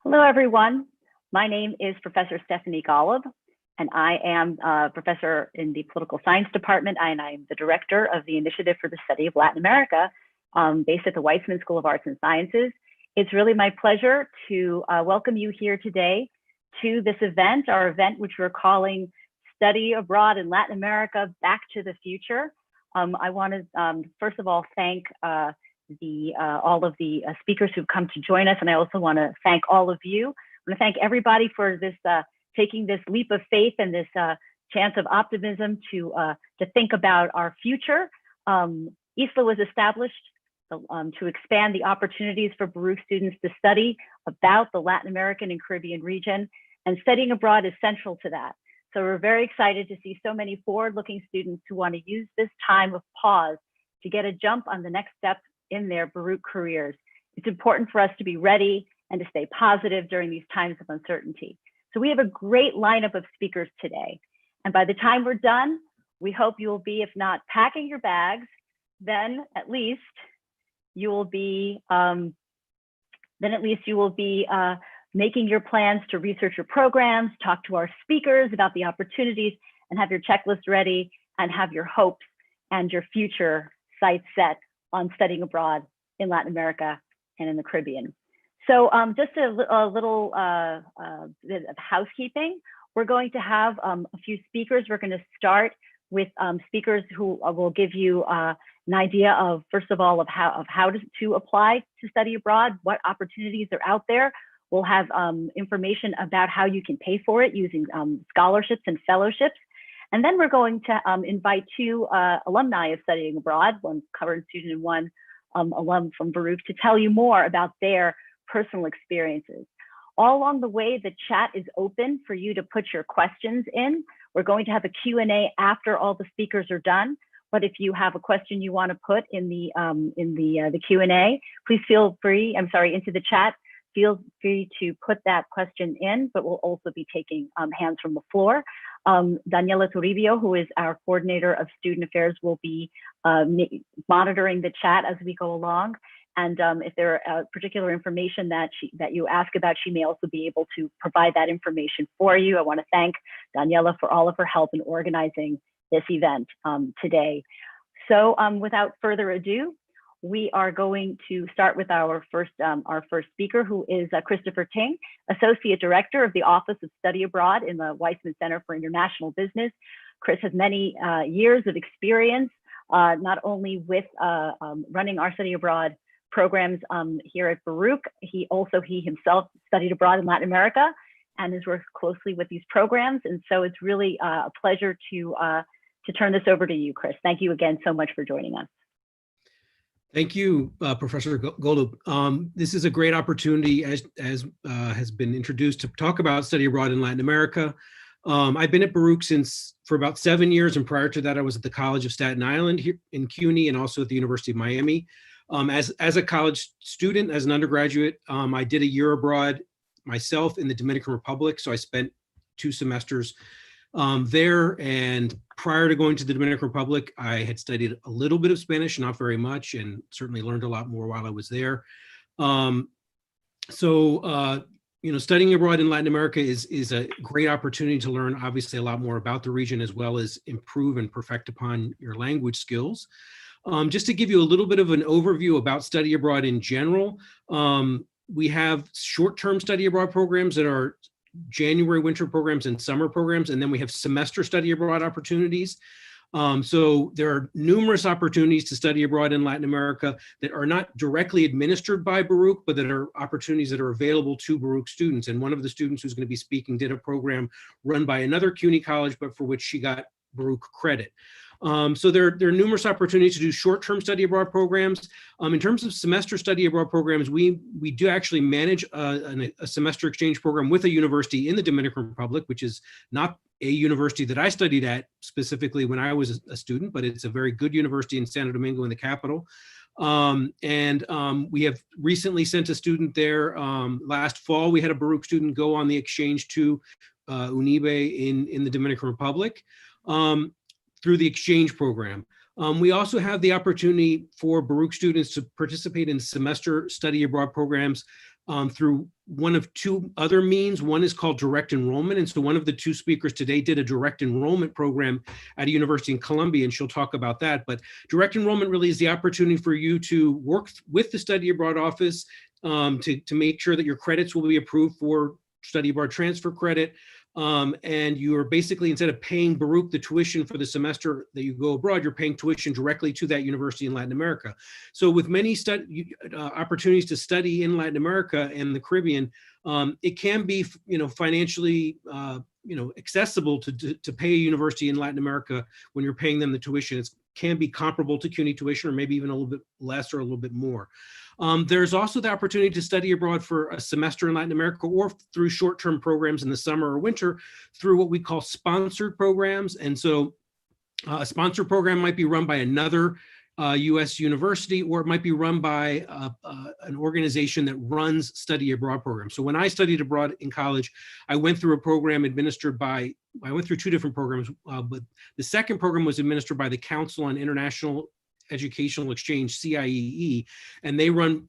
Hello, everyone. My name is Professor Stephanie Golub, and I am a professor in the Political Science Department, and I am the director of the Initiative for the Study of Latin America, based at the Weizmann School of Arts and Sciences. It's really my pleasure to welcome you here today to this event, our event which we're calling Study Abroad in Latin America, Back to the Future. I want to, first of all, thank all of the speakers who've come to join us. And I also want to thank all of you. I want to thank everybody for this taking this leap of faith and this chance of optimism to think about our future. ISLA was established to expand the opportunities for Baruch students to study about the Latin American and Caribbean region, and studying abroad is central to that. So we're very excited to see so many forward-looking students who want to use this time of pause to get a jump on the next step in their Baruch careers. It's important for us to be ready and to stay positive during these times of uncertainty. So we have a great lineup of speakers today. And by the time we're done, we hope you will be, if not packing your bags, then at least you will be, making your plans to research your programs, talk to our speakers about the opportunities, and have your checklist ready, and have your hopes and your future sights set on studying abroad in Latin America and in the Caribbean. So just a little bit of housekeeping. We're going to have a few speakers. We're going to start with speakers who will give you an idea of, first of all, of how to apply to study abroad, what opportunities are out there. We'll have information about how you can pay for it using scholarships and fellowships. And then we're going to invite two alumni of studying abroad, one current student and one alum from Baruch, to tell you more about their personal experiences. All along the way, the chat is open for you to put your questions in. We're going to have a Q&A after all the speakers are done. But if you have a question you want to put in the Q&A, please feel free, into the chat. Feel free to put that question in, but we'll also be taking hands from the floor. Daniela Toribio, who is our coordinator of student affairs, will be monitoring the chat as we go along. And if there are particular information that you ask about, she may also be able to provide that information for you. I want to thank Daniela for all of her help in organizing this event today. So without further ado, we are going to start with our first speaker, who is Christopher Ting, Associate Director of the Office of Study Abroad in the Weizmann Center for International Business. Chris has many years of experience, not only with running our study abroad programs here at Baruch. He himself studied abroad in Latin America and has worked closely with these programs. And so it's really a pleasure to turn this over to you, Chris. Thank you again so much for joining us. Thank you, Professor Golub. This is a great opportunity, as has been introduced, to talk about study abroad in Latin America. I've been at Baruch for about 7 years, and prior to that, I was at the College of Staten Island here in CUNY, and also at the University of Miami. As a college student, as an undergraduate, I did a year abroad myself in the Dominican Republic, so I spent 2 semesters there. And prior to going to the Dominican Republic, I had studied a little bit of Spanish, not very much, and certainly learned a lot more while I was there. Studying abroad in Latin America is a great opportunity to learn, obviously, a lot more about the region, as well as improve and perfect upon your language skills. Just to give you a little bit of an overview about study abroad in general, we have short-term study abroad programs that are January winter programs and summer programs, and then we have semester study abroad opportunities. So there are numerous opportunities to study abroad in Latin America that are not directly administered by Baruch, but that are opportunities that are available to Baruch students. And one of the students who's going to be speaking did a program run by another CUNY college, but for which she got Baruch credit. So there are numerous opportunities to do short-term study abroad programs. In terms of semester study abroad programs, we do actually manage a semester exchange program with a university in the Dominican Republic, which is not a university that I studied at specifically when I was a student, but it's a very good university in Santo Domingo, in the capital. We have recently sent a student there. Last fall, we had a Baruch student go on the exchange to UNIBE in the Dominican Republic. Through the exchange program. We also have the opportunity for Baruch students to participate in semester study abroad programs through one of two other means. One is called direct enrollment. And so one of the two speakers today did a direct enrollment program at a university in Columbia, and she'll talk about that. But direct enrollment really is the opportunity for you to work with the study abroad office to make sure that your credits will be approved for study abroad transfer credit. And you're basically, instead of paying Baruch the tuition for the semester that you go abroad, you're paying tuition directly to that university in Latin America. So with many opportunities to study in Latin America and the Caribbean, it can be, financially, accessible to pay a university in Latin America when you're paying them the tuition. It can be comparable to CUNY tuition, or maybe even a little bit less or a little bit more. There's also the opportunity to study abroad for a semester in Latin America, or through short-term programs in the summer or winter through what we call sponsored programs. And so a sponsored program might be run by another US university, or it might be run by an organization that runs study abroad programs. So when I studied abroad in college, I went through a program administered by, I went through two different programs, but the second program was administered by the Council on International Educational Exchange, CIEE, and they run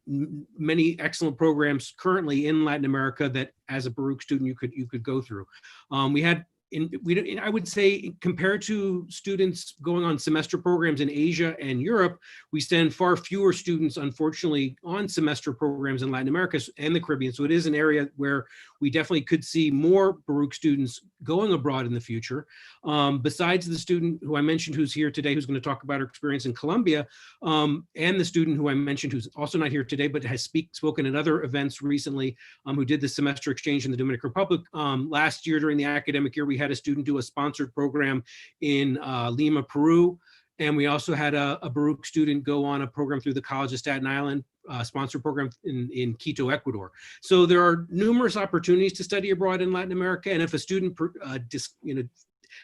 many excellent programs currently in Latin America that, as a Baruch student, you could go through. I would say, compared to students going on semester programs in Asia and Europe, we send far fewer students, unfortunately, on semester programs in Latin America and the Caribbean. So it is an area where we definitely could see more Baruch students going abroad in the future. Besides the student who I mentioned who's here today, who's going to talk about her experience in Colombia, and the student who I mentioned who's also not here today, but has spoken at other events recently, who did the semester exchange in the Dominican Republic. Last year during the academic year, we had a student do a sponsored program in Lima, Peru. And we also had a Baruch student go on a program through the College of Staten Island, sponsored program in Quito, Ecuador. So there are numerous opportunities to study abroad in Latin America. And if a student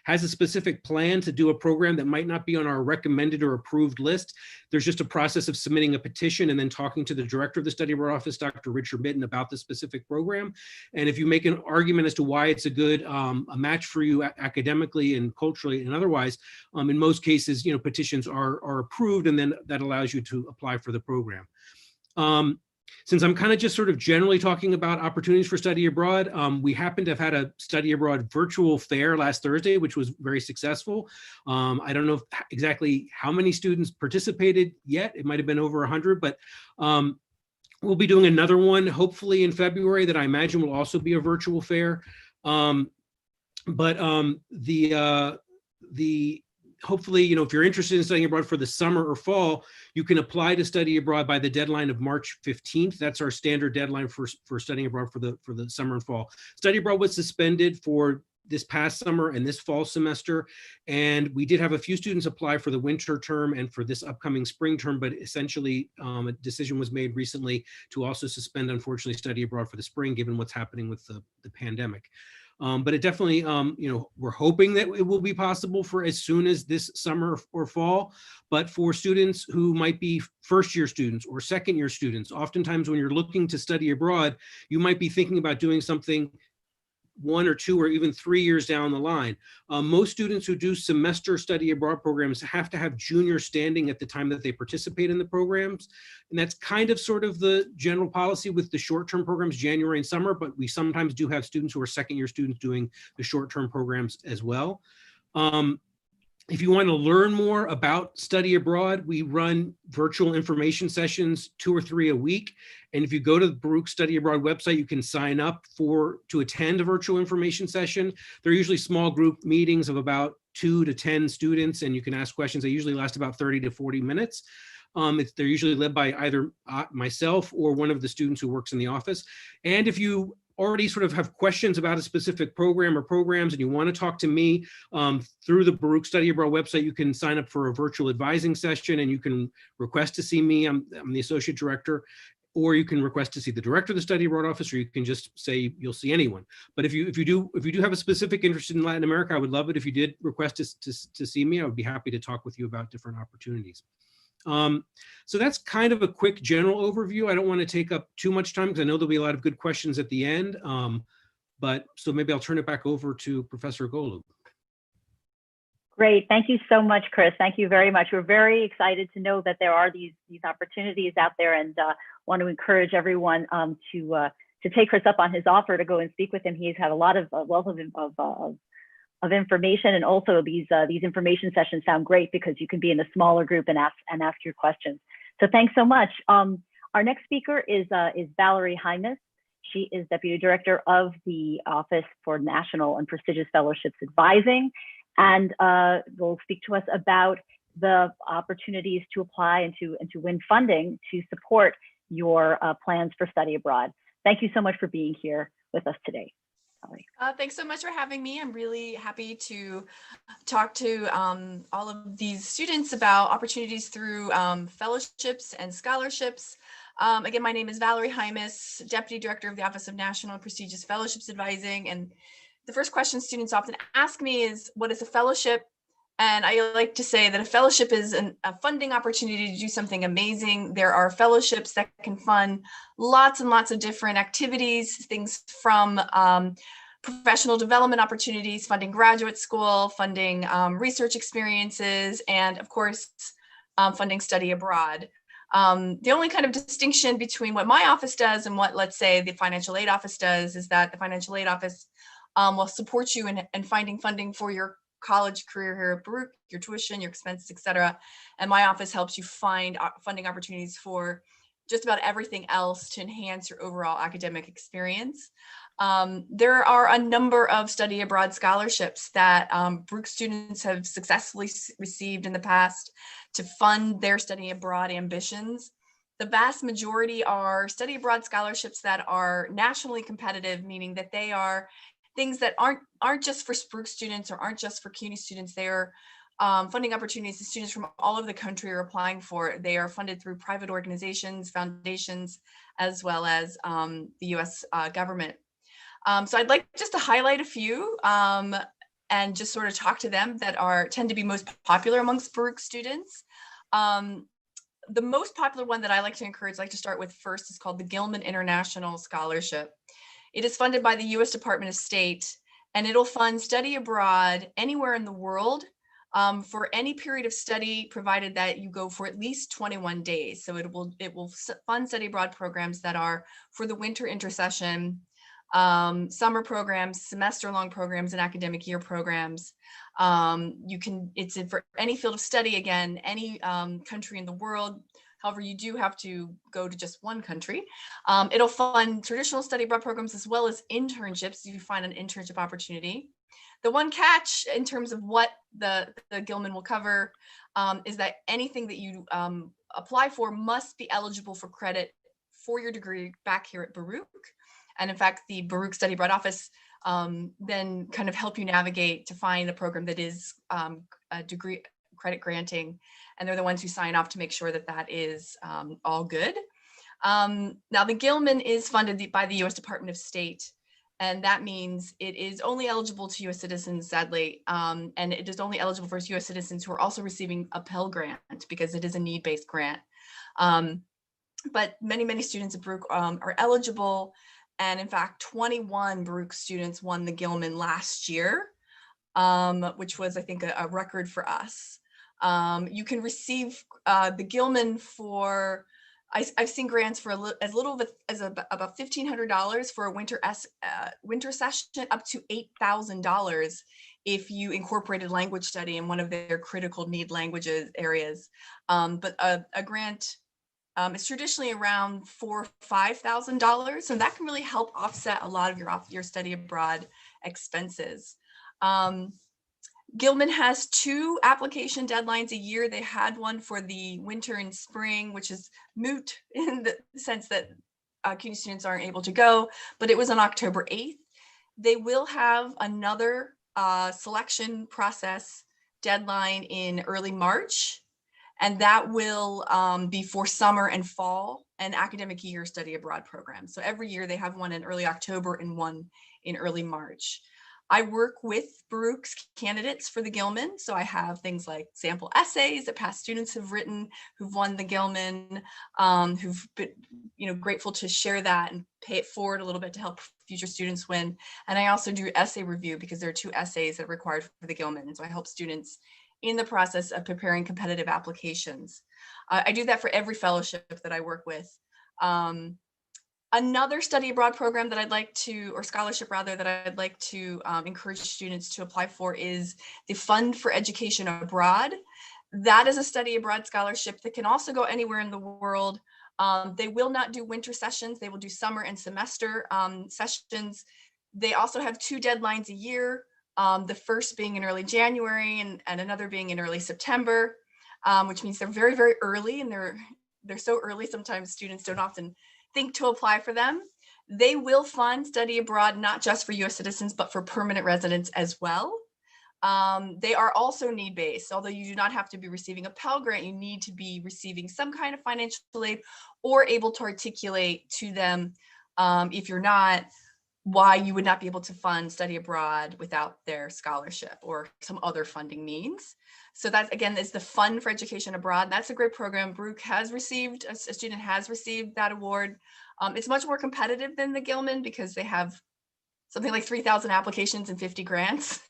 has a specific plan to do a program that might not be on our recommended or approved list, there's just a process of submitting a petition and then talking to the director of the study abroad office, Dr. Richard Mitten, about the specific program. And if you make an argument as to why it's a good a match for you academically and culturally and otherwise, in most cases, petitions are approved, and then that allows you to apply for the program. Since I'm kind of just sort of generally talking about opportunities for study abroad, we happen to have had a study abroad virtual fair last Thursday, which was very successful. I don't know exactly how many students participated yet. It might have been over 100, but we'll be doing another one hopefully in February that I imagine will also be a virtual fair. Hopefully, if you're interested in studying abroad for the summer or fall, you can apply to study abroad by the deadline of March 15th. That's our standard deadline for studying abroad for the summer and fall. Study abroad was suspended for this past summer and this fall semester, and we did have a few students apply for the winter term and for this upcoming spring term, but essentially a decision was made recently to also suspend, unfortunately, study abroad for the spring, given what's happening with the pandemic. But it definitely, we're hoping that it will be possible for as soon as this summer or fall. But for students who might be first-year students or second-year students, oftentimes when you're looking to study abroad, you might be thinking about doing something 1 or 2 or even 3 years down the line. Most students who do semester study abroad programs have to have junior standing at the time that they participate in the programs. And that's kind of sort of the general policy with the short-term programs, January and summer, but we sometimes do have students who are second-year students doing the short-term programs as well. If you want to learn more about study abroad, we run virtual information sessions 2 or 3 a week. And if you go to the Baruch Study Abroad website, you can sign up to attend a virtual information session. They're usually small group meetings of about 2 to 10 students, and you can ask questions. They usually last about 30 to 40 minutes. They're usually led by either myself or one of the students who works in the office. And if you already sort of have questions about a specific program or programs and you want to talk to me through the Baruch Study Abroad website, you can sign up for a virtual advising session and you can request to see me. I'm the associate director, or you can request to see the director of the Study Abroad office, or you can just say you'll see anyone. But if you do have a specific interest in Latin America, I would love it if you did request to see me. I would be happy to talk with you about different opportunities. So that's kind of a quick general overview. I don't want to take up too much time because I know there'll be a lot of good questions at the end. So maybe I'll turn it back over to Professor Golub. Great. Thank you so much, Chris. Thank you very much. We're very excited to know that there are these opportunities out there, and want to encourage everyone to take Chris up on his offer to go and speak with him. He's had a lot of wealth of information, and also these information sessions sound great because you can be in a smaller group and ask your questions. So thanks so much. Our next speaker is Valerie Hymas. She is Deputy Director of the Office for National and Prestigious Fellowships Advising, and will speak to us about the opportunities to apply and to win funding to support your plans for study abroad. Thank you so much for being here with us today. Thanks so much for having me. I'm really happy to talk to all of these students about opportunities through fellowships and scholarships. Again, my name is Valerie Hymas, Deputy Director of the Office of National and Prestigious Fellowships Advising. And the first question students often ask me is, what is a fellowship? And I like to say that a fellowship is a funding opportunity to do something amazing. There are fellowships that can fund lots and lots of different activities, things from professional development opportunities, funding graduate school, funding research experiences, and of course, funding study abroad. The only kind of distinction between what my office does and what, let's say, the financial aid office does is that the financial aid office will support you in finding funding for your college career here at Baruch, your tuition, your expenses, et cetera. And my office helps you find funding opportunities for just about everything else to enhance your overall academic experience. There are a number of study abroad scholarships that Baruch students have successfully received in the past to fund their study abroad ambitions. The vast majority are study abroad scholarships that are nationally competitive, meaning that they are things that aren't just for Baruch students or aren't just for CUNY students. They are funding opportunities that students from all over the country are applying for. They are funded through private organizations, foundations, as well as the US government. So I'd like just to highlight a few and just sort of talk to them that tend to be most popular amongst Baruch students. The most popular one that I like to start with first is called the Gilman International Scholarship. It is funded by the US Department of State, and it'll fund study abroad anywhere in the world for any period of study, provided that you go for at least 21 days. So it will fund study abroad programs that are for the winter intersession, summer programs, semester-long programs, and academic year programs. It's for any field of study, again, any country in the world. However, you do have to go to just one country. It'll fund traditional study abroad programs as well as internships if you find an internship opportunity. The one catch in terms of what the Gilman will cover is that anything that you apply for must be eligible for credit for your degree back here at Baruch. And in fact, the Baruch Study Abroad Office then kind of help you navigate to find a program that is a degree credit granting, and they're the ones who sign off to make sure that that is all good. Now, the Gilman is funded by the US Department of State, and that means it is only eligible to US citizens, sadly, and it is only eligible for US citizens who are also receiving a Pell Grant because it is a need-based grant. But many students at Baruch are eligible, and in fact, 21 Baruch students won the Gilman last year, which was, I think, a record for us. You can receive the Gilman for, I've seen grants for as little as about $1,500 for a winter session, up to $8,000 if you incorporated language study in one of their critical need languages areas. But a grant is traditionally around $4,000 or $5,000, so that can really help offset a lot of your study abroad expenses. Gilman has 2 application deadlines a year. They had one for the winter and spring, which is moot in the sense that CUNY students aren't able to go, but it was on October 8th. They will have another selection process deadline in early March, and that will be for summer and fall and academic year study abroad programs. So every year they have one in early October and one in early March. I work with Baruch's candidates for the Gilman. So I have things like sample essays that past students have written who've won the Gilman, who've grateful to share that and pay it forward a little bit to help future students win. And I also do essay review because there are 2 essays that are required for the Gilman. And so I help students in the process of preparing competitive applications. I do that for every fellowship that I work with. Another study abroad program that I'd like to, or scholarship rather, that I'd like to encourage students to apply for is the Fund for Education Abroad. That is a study abroad scholarship that can also go anywhere in the world. They will not do winter sessions. They will do summer and semester sessions. They also have 2 deadlines a year. The first being in early January and another being in early September, which means they're very, very early, and they're so early sometimes students don't often think to apply for them. They will fund study abroad, not just for US citizens, but for permanent residents as well. They are also need-based. Although you do not have to be receiving a Pell Grant, you need to be receiving some kind of financial aid or able to articulate to them, if you're not, why you would not be able to fund study abroad without their scholarship or some other funding means. So that's, again, is the Fund for Education Abroad. That's a great program. Baruch has received, a student has received that award. It's much more competitive than the Gilman because they have something like 3,000 applications and 50 grants.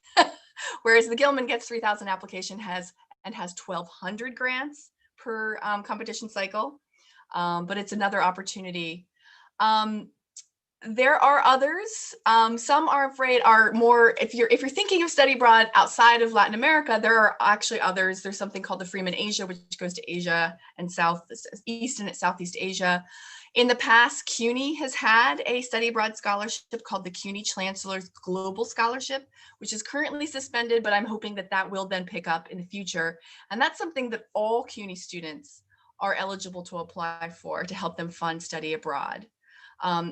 Whereas the Gilman gets 3,000 applications and has 1,200 grants per competition cycle. But it's another opportunity. There are others. Some are afraid are more, if you're thinking of study abroad outside of Latin America, there are actually others. There's something called the Freeman Asia, which goes to Asia and East and Southeast Asia. In the past, CUNY has had a study abroad scholarship called the CUNY Chancellor's Global Scholarship, which is currently suspended, but I'm hoping that that will then pick up in the future. And that's something that all CUNY students are eligible to apply for to help them fund study abroad.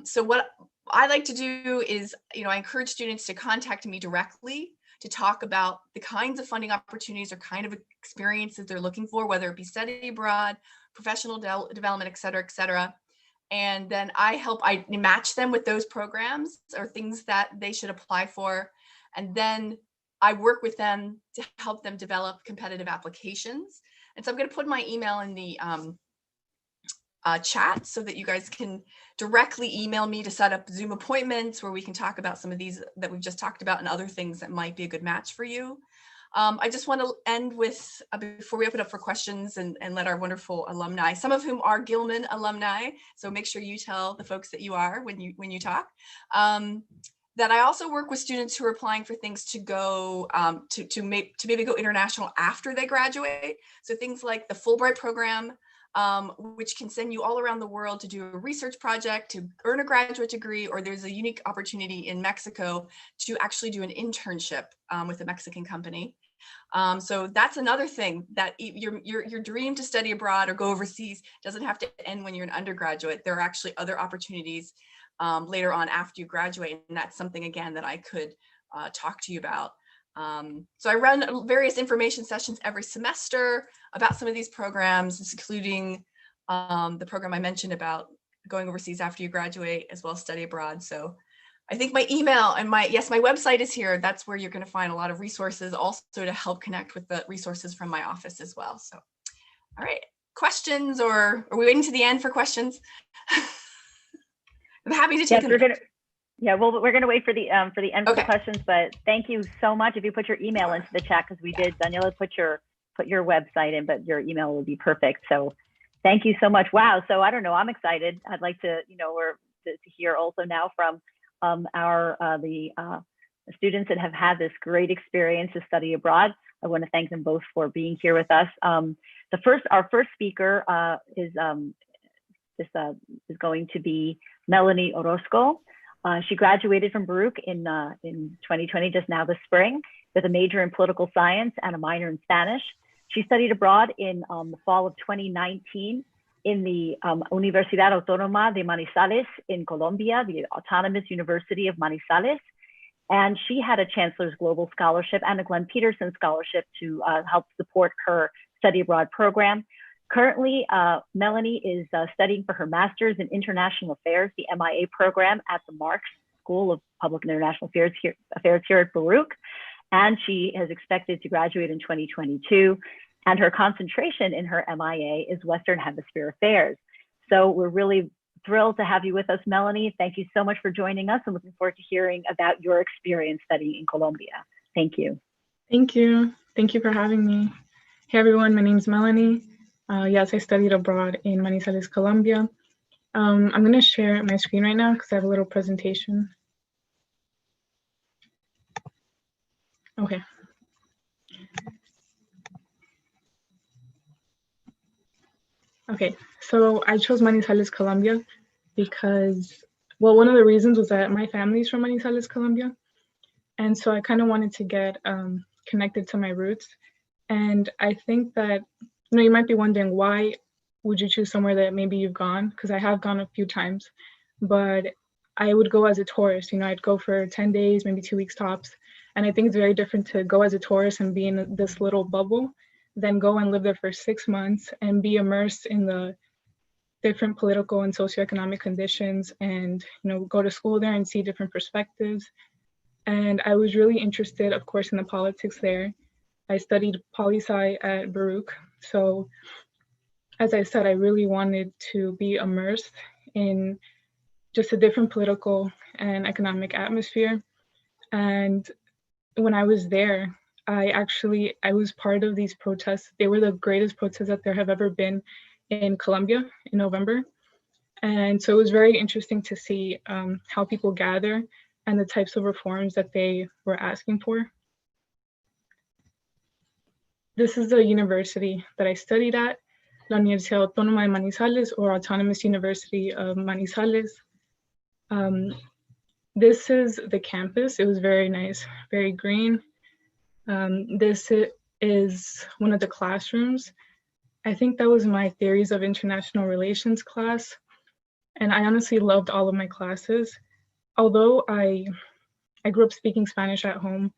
So what I like to do is, I encourage students to contact me directly to talk about the kinds of funding opportunities or kind of experiences they're looking for, whether it be study abroad, professional development, et cetera, et cetera. And then I match them with those programs or things that they should apply for. And then I work with them to help them develop competitive applications. And so I'm going to put my email in the chat so that you guys can directly email me to set up Zoom appointments where we can talk about some of these that we've just talked about and other things that might be a good match for you. I just want to end with, before we open up for questions and let our wonderful alumni, some of whom are Gilman alumni, so make sure you tell the folks that you are when you talk, that I also work with students who are applying for things to go, to maybe go international after they graduate. So things like the Fulbright program, which can send you all around the world to do a research project, to earn a graduate degree, or there's a unique opportunity in Mexico to actually do an internship with a Mexican company. So that's another thing, that your dream to study abroad or go overseas doesn't have to end when you're an undergraduate. There are actually other opportunities later on after you graduate, and that's something, again, that I could talk to you about. So I run various information sessions every semester about some of these programs, including the program I mentioned about going overseas after you graduate, as well as study abroad. So I think my email and my website is here. That's where you're going to find a lot of resources, also to help connect with the resources from my office as well. So, all right, questions, or are we waiting to the end for questions? I'm happy to take them. Yeah, well, we're going to wait for the end for the Okay. questions, but thank you so much. If you put your email into the chat, because we did, Daniela put your website in, but your email will be perfect. So thank you so much. Wow. So I don't know, I'm excited. I'd like to, to hear also now from the students that have had this great experience to study abroad. I want to thank them both for being here with us. Our first speaker is going to be Melanie Orozco. She graduated from Baruch in 2020, just now this spring, with a major in political science and a minor in Spanish. She studied abroad in the fall of 2019 in the Universidad Autónoma de Manizales in Colombia, the Autonomous University of Manizales. And she had a Chancellor's Global Scholarship and a Glenn Peterson Scholarship to help support her study abroad program. Currently, Melanie is studying for her Master's in International Affairs, the MIA program at the Marx School of Public and International Affairs here at Baruch. And she is expected to graduate in 2022. And her concentration in her MIA is Western Hemisphere Affairs. So we're really thrilled to have you with us, Melanie. Thank you so much for joining us and looking forward to hearing about your experience studying in Colombia. Thank you. Thank you. Thank you for having me. Hey everyone, my name's Melanie. Yes, I studied abroad in Manizales, Colombia. I'm going to share my screen right now because I have a little presentation. Okay. Okay, so I chose Manizales, Colombia because, well, one of the reasons was that my family's from Manizales, Colombia. And so I kind of wanted to get connected to my roots. And I think that, you might be wondering, why would you choose somewhere that maybe you've gone? Because I have gone a few times, but I would go as a tourist. I'd go for 10 days, maybe 2 weeks tops. And I think it's very different to go as a tourist and be in this little bubble than go and live there for 6 months and be immersed in the different political and socioeconomic conditions and, go to school there and see different perspectives. And I was really interested, of course, in the politics there. I studied poli-sci at Baruch. So as I said, I really wanted to be immersed in just a different political and economic atmosphere. And when I was there, I was part of these protests. They were the greatest protests that there have ever been in Colombia in November. And so it was very interesting to see how people gather and the types of reforms that they were asking for. This is the university that I studied at, La Universidad Autónoma de Manizales, or Autonomous University of Manizales. This is the campus. It was very nice, very green. This is one of the classrooms. I think that was my Theories of International Relations class. And I honestly loved all of my classes. Although I grew up speaking Spanish at home,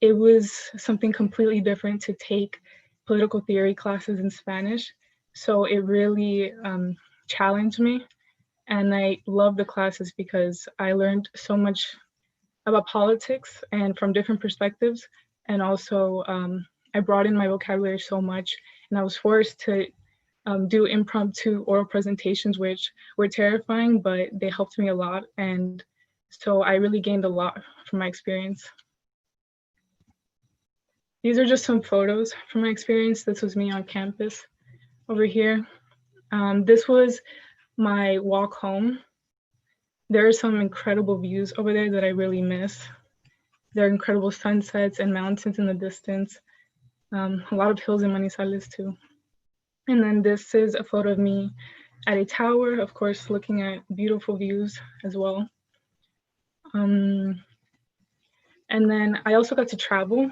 it was something completely different to take political theory classes in Spanish. So it really challenged me. And I love the classes because I learned so much about politics and from different perspectives. And also I broadened my vocabulary so much, and I was forced to do impromptu oral presentations, which were terrifying, but they helped me a lot. And so I really gained a lot from my experience. These are just some photos from my experience. This was me on campus over here. This was my walk home. There are some incredible views over there that I really miss. There are incredible sunsets and mountains in the distance. A lot of hills in Manizales too. And then this is a photo of me at a tower, of course, looking at beautiful views as well. And then I also got to travel.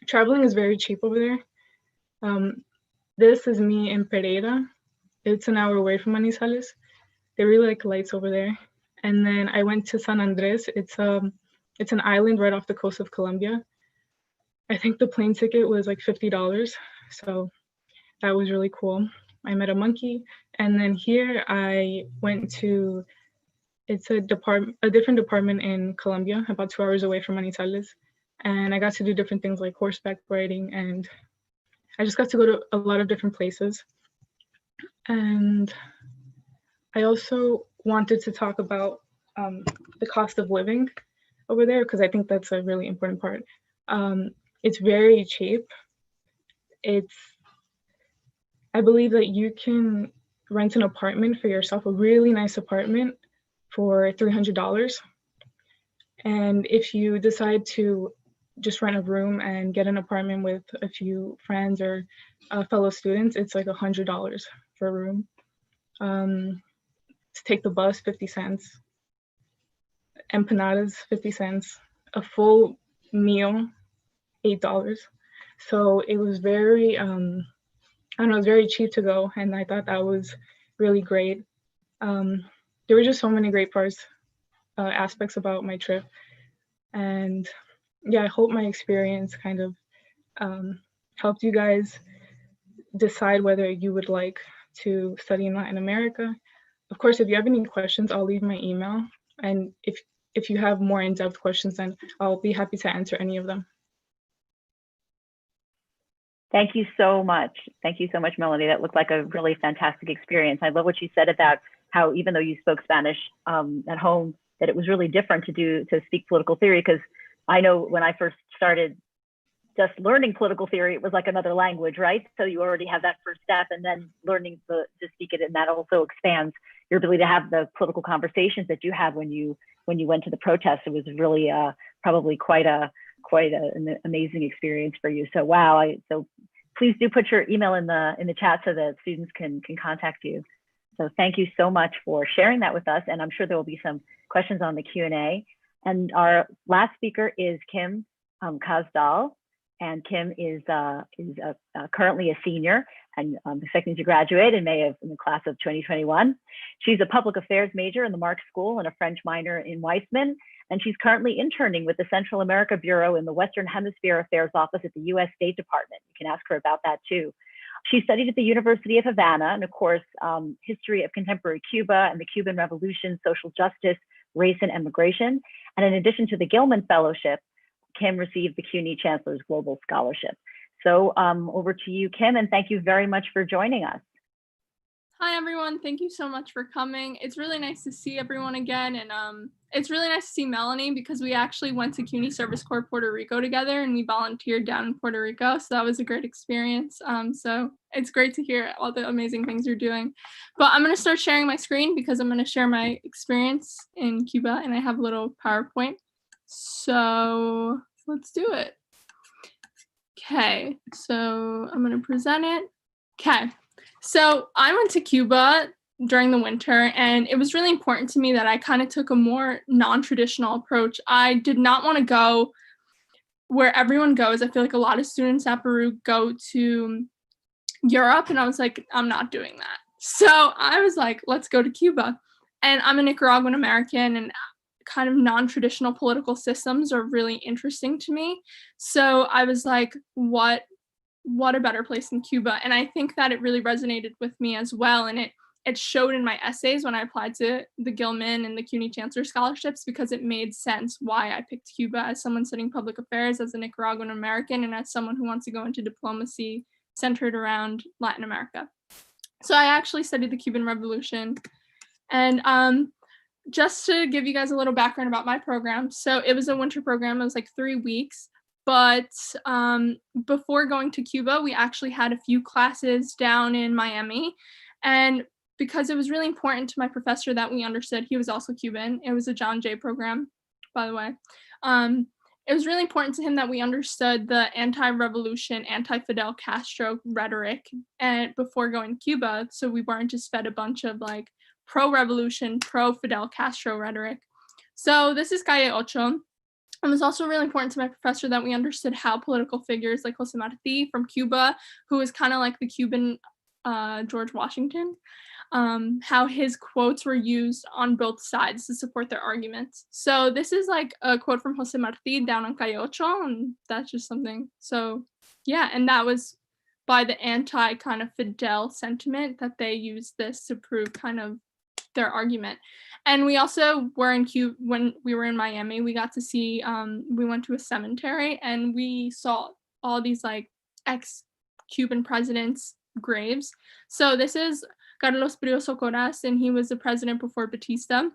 Traveling is very cheap over there. This is me in Pereira. It's an hour away from Manizales. They really like lights over there. And then I went to San Andres. It's an island right off the coast of Colombia. I think the plane ticket was like $50. So that was really cool. I met a monkey. And then here I went to, it's a different department in Colombia, about 2 hours away from Manizales. And I got to do different things like horseback riding, and I just got to go to a lot of different places. And I also wanted to talk about the cost of living over there, because I think that's a really important part. It's very cheap. I believe that you can rent an apartment for yourself, a really nice apartment, for $300. And if you decide to just rent a room and get an apartment with a few friends or fellow students, it's like $100 for a room. To take the bus, 50 cents. Empanadas, 50 cents. A full meal, $8. So it was very, I don't know, it was very cheap to go, and I thought that was really great. There were just so many great aspects about my trip. And yeah, I hope my experience kind of helped you guys decide whether you would like to study in Latin America. Of course, if you have any questions, I'll leave my email. And if you have more in-depth questions, then I'll be happy to answer any of them. Thank you so much. Thank you so much, Melanie. That looked like a really fantastic experience. I love what you said about how even though you spoke Spanish at home, that it was really different to speak political theory. Because I know when I first started just learning political theory, it was like another language, right? So you already have that first step, and then learning to speak it, and that also expands your ability to have the political conversations that you had when you went to the protest. It was really probably quite an amazing experience for you. So wow, so please do put your email in the chat so that students can contact you. So thank you so much for sharing that with us, and I'm sure there will be some questions on the Q&A. And our last speaker is Kim Kazdal. And Kim is currently a senior and expecting to graduate in May in the class of 2021. She's a public affairs major in the Marx School and a French minor in Weizmann. And she's currently interning with the Central America Bureau in the Western Hemisphere Affairs Office at the US State Department. You can ask her about that too. She studied at the University of Havana, and of course, history of contemporary Cuba and the Cuban Revolution, social justice, race and immigration. And in addition to the Gilman Fellowship, Kim received the CUNY Chancellor's Global Scholarship. So over to you, Kim, and thank you very much for joining us. Hi, everyone. Thank you so much for coming. It's really nice to see everyone again. And it's really nice to see Melanie, because we actually went to CUNY Service Corps Puerto Rico together, and we volunteered down in Puerto Rico. So that was a great experience. So it's great to hear all the amazing things you're doing. But I'm going to start sharing my screen because I'm going to share my experience in Cuba, and I have a little PowerPoint. So let's do it. Okay, so I'm going to present it. Okay, so I went to Cuba during the winter, and it was really important to me that I kind of took a more non-traditional approach. I did not want to go where everyone goes. I feel like a lot of students at Peru go to Europe, and I was like, I'm not doing that. So I was like, let's go to Cuba. And I'm a Nicaraguan American, and kind of non-traditional political systems are really interesting to me. So I was like, what a better place than Cuba? And I think that it really resonated with me as well. And it showed in my essays when I applied to the Gilman and the CUNY Chancellor scholarships, because it made sense why I picked Cuba as someone studying public affairs, as a Nicaraguan American, and as someone who wants to go into diplomacy centered around Latin America. So I actually studied the Cuban Revolution. And just to give you guys a little background about my program. So it was a winter program. It was like 3 weeks. But before going to Cuba, we actually had a few classes down in Miami. And because it was really important to my professor that we understood, he was also Cuban. It was a John Jay program, by the way. It was really important to him that we understood the anti-revolution, anti-Fidel Castro rhetoric and before going to Cuba. So we weren't just fed a bunch of like pro-revolution, pro-Fidel Castro rhetoric. So this is Calle Ocho. It was also really important to my professor that we understood how political figures like José Martí from Cuba, who is kind of like the Cuban George Washington, how his quotes were used on both sides to support their arguments. So this is like a quote from José Martí down on Calle Ocho, and that's just something. So yeah, and that was by the anti kind of Fidel sentiment that they used this to prove kind of their argument. And we also were in Cuba when we were in Miami. We got to see, we went to a cemetery and we saw all these like ex-Cuban presidents' graves. So this is Carlos Brios Socoras, and he was the president before Batista.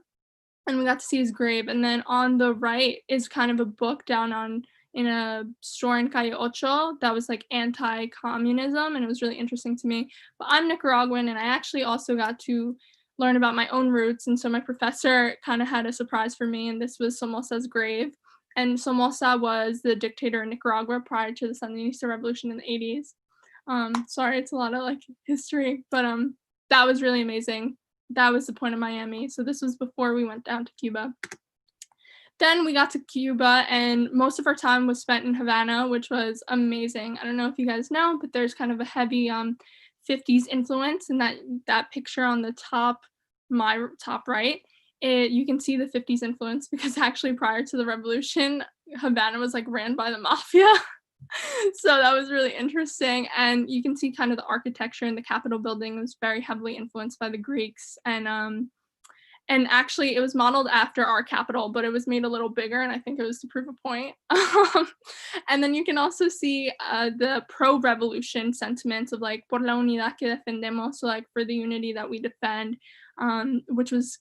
And we got to see his grave. And then on the right is kind of a book down in a store in Calle Ocho that was like anti-communism, and it was really interesting to me. But I'm Nicaraguan, and I actually also got to learn about my own roots, and so my professor kind of had a surprise for me, and this was Somoza's grave. And Somoza was the dictator in Nicaragua prior to the Sandinista revolution in the 80s. Sorry, it's a lot of like history, but that was really amazing. That was the point of Miami. So this was before we went down to Cuba. Then we got to Cuba, and most of our time was spent in Havana, which was amazing. I don't know if you guys know, but there's kind of a heavy 50s influence in that picture on the top, my top right. You can see the 50s influence because actually prior to the revolution, Havana was like ran by the mafia. So that was really interesting. And you can see kind of the architecture in the Capitol building was very heavily influenced by the Greeks. And actually it was modeled after our Capitol, but it was made a little bigger, and I think it was to prove a point. And then you can also see the pro-revolution sentiments of like, por la unidad que defendemos, so like for the unity that we defend. which was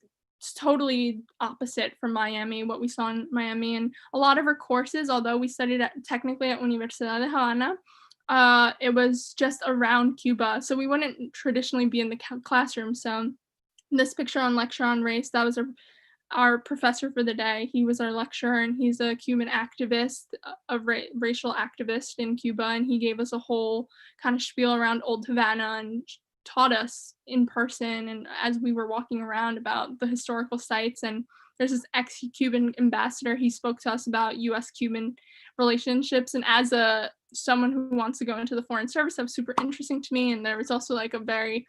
totally opposite from Miami, what we saw in Miami. And a lot of her courses, although we studied technically at Universidad de Havana, it was just around Cuba. So we wouldn't traditionally be in the classroom. So this picture on Lecture on Race, that was our professor for the day. He was our lecturer, and he's a Cuban activist, a racial activist in Cuba. And he gave us a whole kind of spiel around Old Havana and taught us in person and as we were walking around about the historical sites. And there's this ex-Cuban ambassador. He spoke to us about U.S.-Cuban relationships. And as someone who wants to go into the Foreign Service, that was super interesting to me. And there was also like a very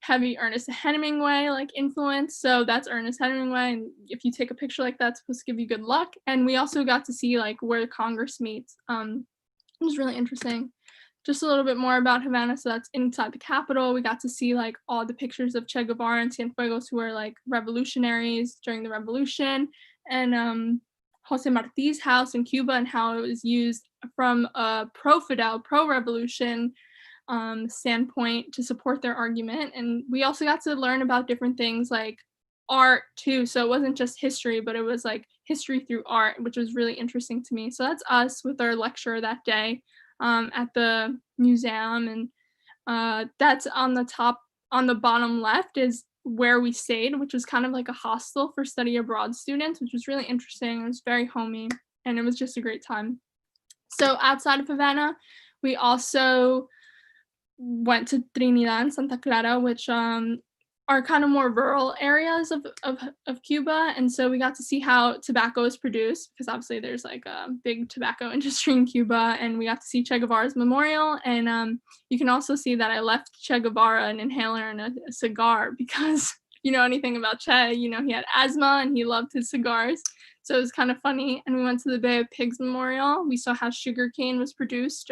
heavy Ernest Hemingway like influence. So that's Ernest Hemingway. And if you take a picture like that, it's supposed to give you good luck. And we also got to see like where Congress meets. It was really interesting. Just a little bit more about Havana. So that's inside the Capitol. We got to see like all the pictures of Che Guevara and Cienfuegos, who were like revolutionaries during the revolution, and Jose Marti's house in Cuba and how it was used from a pro-Fidel, pro-revolution standpoint to support their argument. And we also got to learn about different things like art too. So it wasn't just history, but it was like history through art, which was really interesting to me. So that's us with our lecture that day at the museum. And that's on the bottom left is where we stayed, which was kind of like a hostel for study abroad students, which was really interesting. It was very homey, and it was just a great time. So outside of Havana, we also went to Trinidad and Santa Clara, which are kind of more rural areas of Cuba. And so we got to see how tobacco is produced, because obviously there's like a big tobacco industry in Cuba. And we got to see Che Guevara's memorial. And you can also see that I left Che Guevara an inhaler and a cigar, because if you know anything about Che, you know he had asthma and he loved his cigars. So it was kind of funny. And we went to the Bay of Pigs Memorial. We saw how sugarcane was produced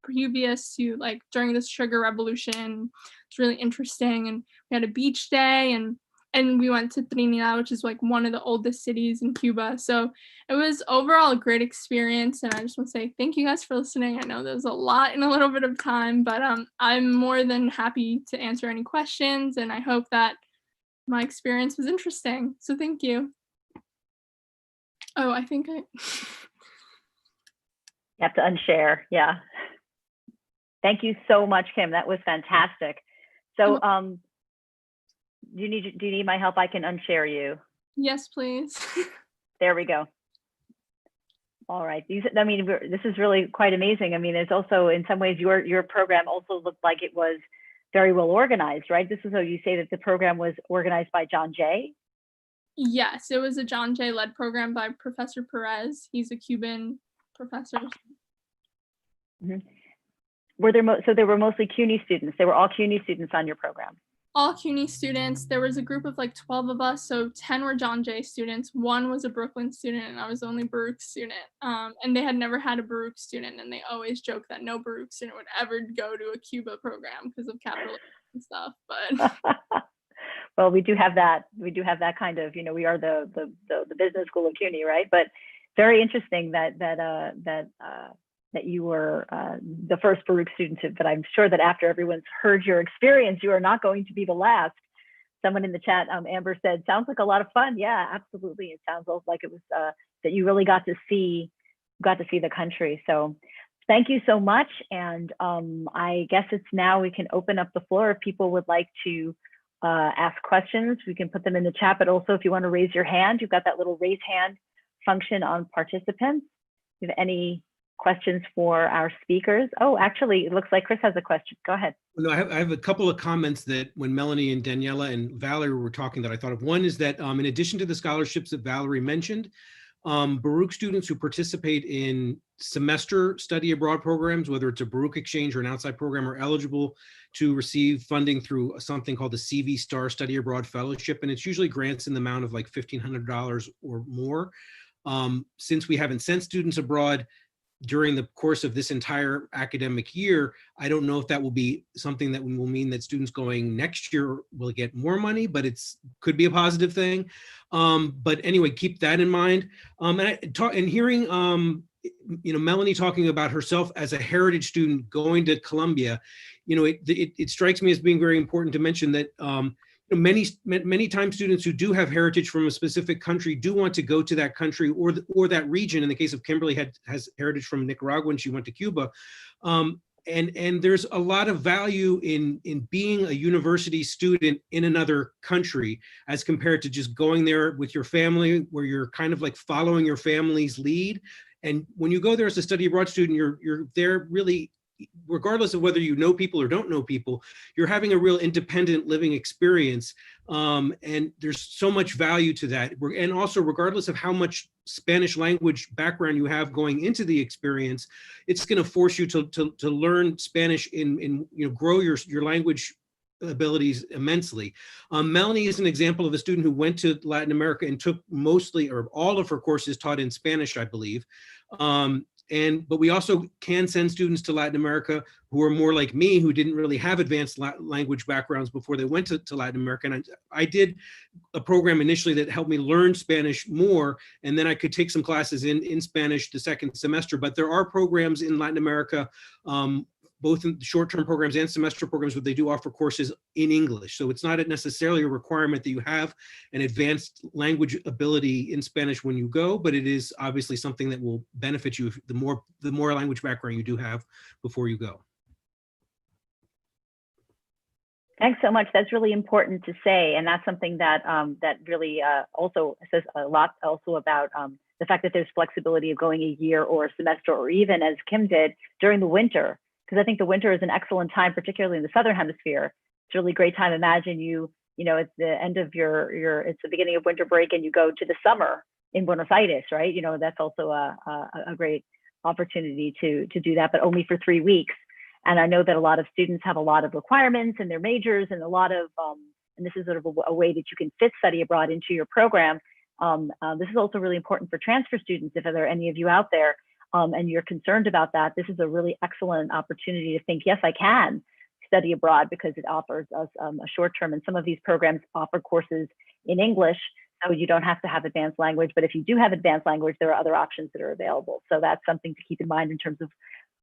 previous to like during the sugar revolution. It's really interesting. And we had a beach day, and we went to Trinidad, which is like one of the oldest cities in Cuba. So it was overall a great experience. And I just want to say thank you guys for listening. I know there's a lot in a little bit of time, but I'm more than happy to answer any questions, and I hope that my experience was interesting. So thank you. Oh, I think I You have to unshare. Yeah. Thank you so much, Kim. That was fantastic. So do you need my help? I can unshare you. Yes, please. There we go. All right. I mean, this is really quite amazing. I mean, it's also in some ways your program also looked like it was very well organized, right? This is how you say that the program was organized by John Jay. Yes, it was a John Jay led program by Professor Perez. He's a Cuban professor. Mm-hmm. So there were mostly CUNY students. They were all CUNY students on your program. All CUNY students. There was a group of like 12 of us. So 10 were John Jay students. 1 was a Brooklyn student, and I was the only Baruch student. And they had never had a Baruch student. And they always joke that no Baruch student would ever go to a Cuba program because of capitalism and stuff. But well, we do have that. We do have that kind of, we are the business school of CUNY, right? But very interesting that you were the first Baruch student, but I'm sure that after everyone's heard your experience, you are not going to be the last. Someone in the chat, Amber said, sounds like a lot of fun. Yeah, absolutely. It sounds like it was that you really got to see the country. So thank you so much. And I guess it's now we can open up the floor. If people would like to ask questions, we can put them in the chat, but also if you want to raise your hand, you've got that little raise hand function on participants. If you have any questions for our speakers. Oh, actually, it looks like Chris has a question. Go ahead. No, I have a couple of comments that when Melanie and Daniela and Valerie were talking that I thought of. One is that in addition to the scholarships that Valerie mentioned, Baruch students who participate in semester study abroad programs, whether it's a Baruch exchange or an outside program, are eligible to receive funding through something called the CV Star Study Abroad Fellowship. And it's usually grants in the amount of like $1,500 or more. Since we haven't sent students abroad during the course of this entire academic year, I don't know if that will be something that will mean that students going next year will get more money, but could be a positive thing. But anyway, keep that in mind. And hearing Melanie talking about herself as a heritage student going to Columbia, it strikes me as being very important to mention that many times students who do have heritage from a specific country do want to go to that country or that region. In the case of Kimberly, has heritage from Nicaragua and she went to Cuba. And there's a lot of value in being a university student in another country as compared to just going there with your family, where you're kind of like following your family's lead. And when you go there as a study abroad student, you're there really, regardless of whether you know people or don't know people, you're having a real independent living experience. And there's so much value to that. And also, regardless of how much Spanish language background you have going into the experience, it's going to force you to learn Spanish grow your language abilities immensely. Melanie is an example of a student who went to Latin America and took mostly or all of her courses taught in Spanish, I believe. But we also can send students to Latin America who are more like me, who didn't really have advanced language backgrounds before they went to Latin America. And I did a program initially that helped me learn Spanish more, and then I could take some classes in Spanish the second semester. But there are programs in Latin America, both in short-term programs and semester programs, where they do offer courses in English. So it's not necessarily a requirement that you have an advanced language ability in Spanish when you go, but it is obviously something that will benefit you the more language background you do have before you go. Thanks so much. That's really important to say, and that's something that that really also says a lot also about the fact that there's flexibility of going a year or a semester, or even, as Kim did, during the winter. Because I think the winter is an excellent time, particularly in the Southern Hemisphere. It's a really great time. Imagine you know, it's the end of it's the beginning of winter break and you go to the summer in Buenos Aires, right? You know, that's also a great opportunity to do that, but only for 3 weeks. And I know that a lot of students have a lot of requirements in their majors and a lot of, and this is sort of a way that you can fit study abroad into your program. This is also really important for transfer students. If there are any of you out there, and you're concerned about that, this is a really excellent opportunity to think, yes, I can study abroad, because it offers us a short term. And some of these programs offer courses in English, so you don't have to have advanced language. But if you do have advanced language, there are other options that are available. So that's something to keep in mind in terms of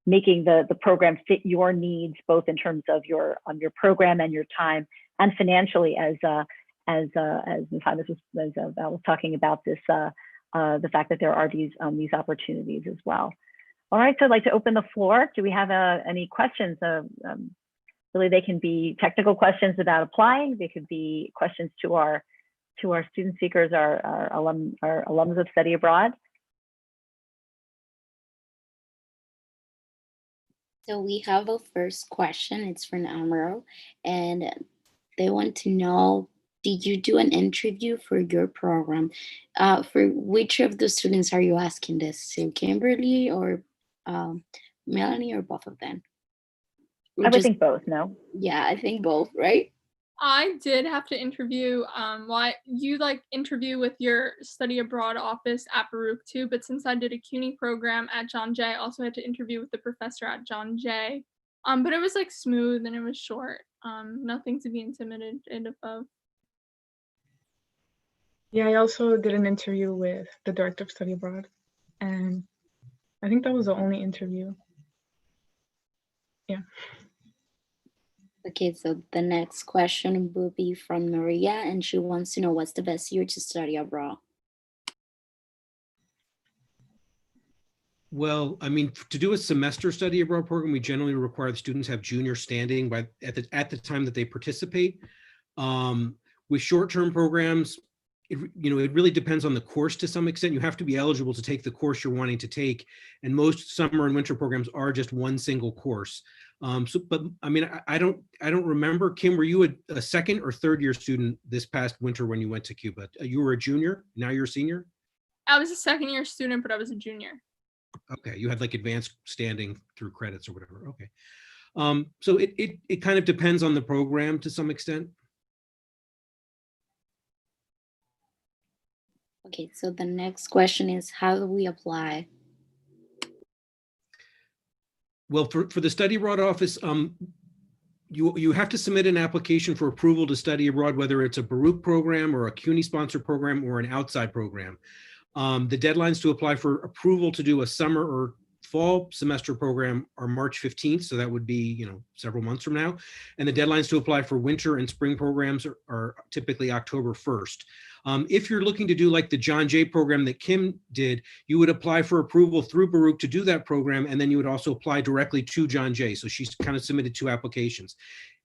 making the program fit your needs, both in terms of your program and your time, and financially, as Ms. Hymas was talking about this. The fact that there are these opportunities as well. All right, so I'd like to open the floor. Do we have any questions? Really, they can be technical questions about applying. They could be questions to our student seekers, our alums of study abroad. So we have a first question. It's from Amaro, and they want to know, did you do an interview for your program? For which of the students are you asking this? To Kimberly or Melanie, or both of them? I would think both, no? Yeah, I think both, right? I did have to interview, you interview with your study abroad office at Baruch too, but since I did a CUNY program at John Jay, I also had to interview with the professor at John Jay. But it was smooth and it was short. Nothing to be intimidated of. Yeah, I also did an interview with the director of study abroad, and I think that was the only interview. Yeah. Okay, so the next question will be from Maria, and she wants to know, what's the best year to study abroad? Well, I mean, to do a semester study abroad program, we generally require the students have junior standing at the time that they participate. With short-term programs, it really depends on the course to some extent. You have to be eligible to take the course you're wanting to take, and most summer and winter programs are just one single course. But I mean, I don't remember. Kim, were you a second or third year student this past winter when you went to Cuba? You were a junior. Now you're a senior. I was a second year student, but I was a junior. Okay, you had advanced standing through credits or whatever. Okay, so it kind of depends on the program to some extent. Okay, so the next question is, how do we apply? Well, for the study abroad office, you have to submit an application for approval to study abroad, whether it's a Baruch program or a CUNY sponsored program or an outside program. The deadlines to apply for approval to do a summer or fall semester program are March 15th. So that would be, several months from now. And the deadlines to apply for winter and spring programs are typically October 1st. If you're looking to do like the John Jay program that Kim did, you would apply for approval through Baruch to do that program, and then you would also apply directly to John Jay. So she's kind of submitted 2 applications.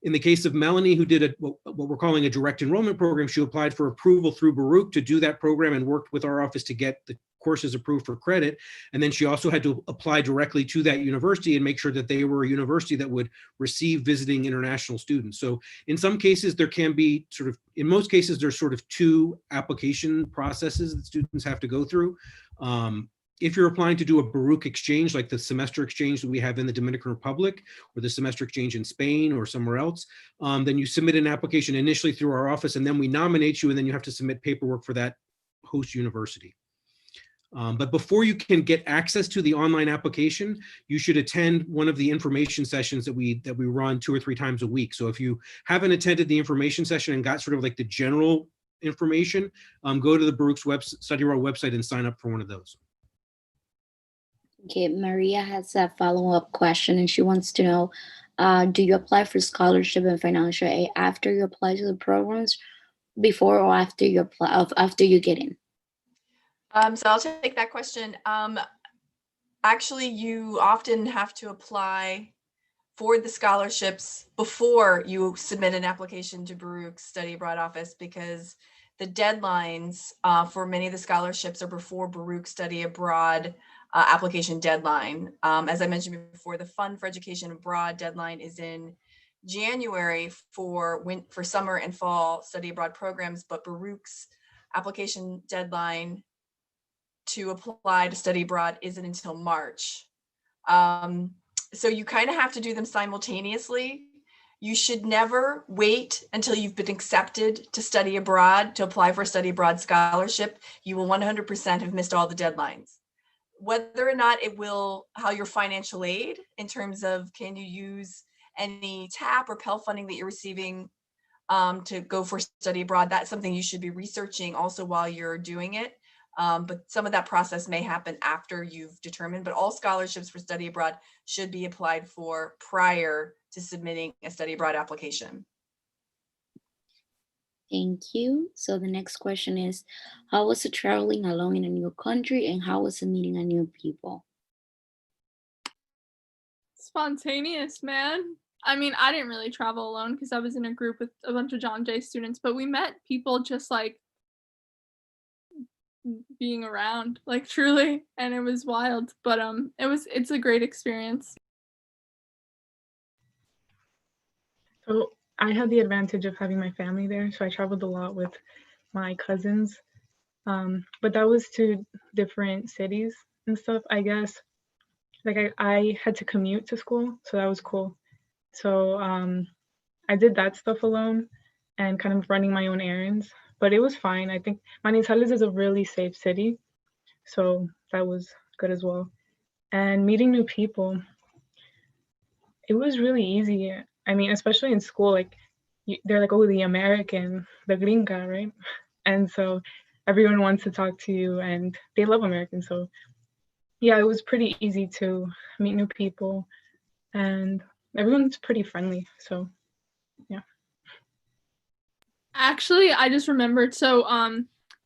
In the case of Melanie, who did what we're calling a direct enrollment program, she applied for approval through Baruch to do that program and worked with our office to get the courses approved for credit. And then she also had to apply directly to that university and make sure that they were a university that would receive visiting international students. So in some cases, there can be in most cases, there's sort of 2 application processes that students have to go through. If you're applying to do a Baruch exchange, like the semester exchange that we have in the Dominican Republic, or the semester exchange in Spain or somewhere else, then you submit an application initially through our office, and then we nominate you, and then you have to submit paperwork for that host university. But before you can get access to the online application, you should attend one of the information sessions that we run 2 or 3 times a week. So if you haven't attended the information session and got sort of like the general information, go to the Baruch's Study Abroad website and sign up for one of those. Okay, Maria has a follow-up question, and she wants to know, do you apply for scholarship and financial aid after you apply to the programs, before or after you apply, after you get in? So I'll take that question. Actually, you often have to apply for the scholarships before you submit an application to Baruch's Study Abroad office, because the deadlines for many of the scholarships are before Baruch Study Abroad application deadline. As I mentioned before, the Fund for Education Abroad deadline is in January for summer and fall study abroad programs, but Baruch's application deadline to apply to study abroad isn't until March. So you kind of have to do them simultaneously. You should never wait until you've been accepted to study abroad to apply for a study abroad scholarship. You will 100% have missed all the deadlines. Whether or not how your financial aid in terms of can you use any TAP or Pell funding that you're receiving to go for study abroad, that's something you should be researching also while you're doing it. But some of that process may happen after you've determined, but all scholarships for study abroad should be applied for prior to submitting a study abroad application. Thank you. So the next question is, how was it traveling alone in a new country, and how was it meeting a new people? Spontaneous, man. I mean, I didn't really travel alone because I was in a group with a bunch of John Jay students, but we met people just like being around, like truly, and it was wild, but it's a great experience. So I had the advantage of having my family there, so I traveled a lot with my cousins, but that was to different cities and stuff. I guess like I had to commute to school, so that was cool. So I did that stuff alone and kind of running my own errands, but it was fine. I think Manizales is a really safe city, so that was good as well. And meeting new people, it was really easy. I mean, especially in school, like they're like, oh, the American, the gringa, right? And so everyone wants to talk to you, and they love Americans. So yeah, it was pretty easy to meet new people, and everyone's pretty friendly. So yeah. Actually, I just remembered. So,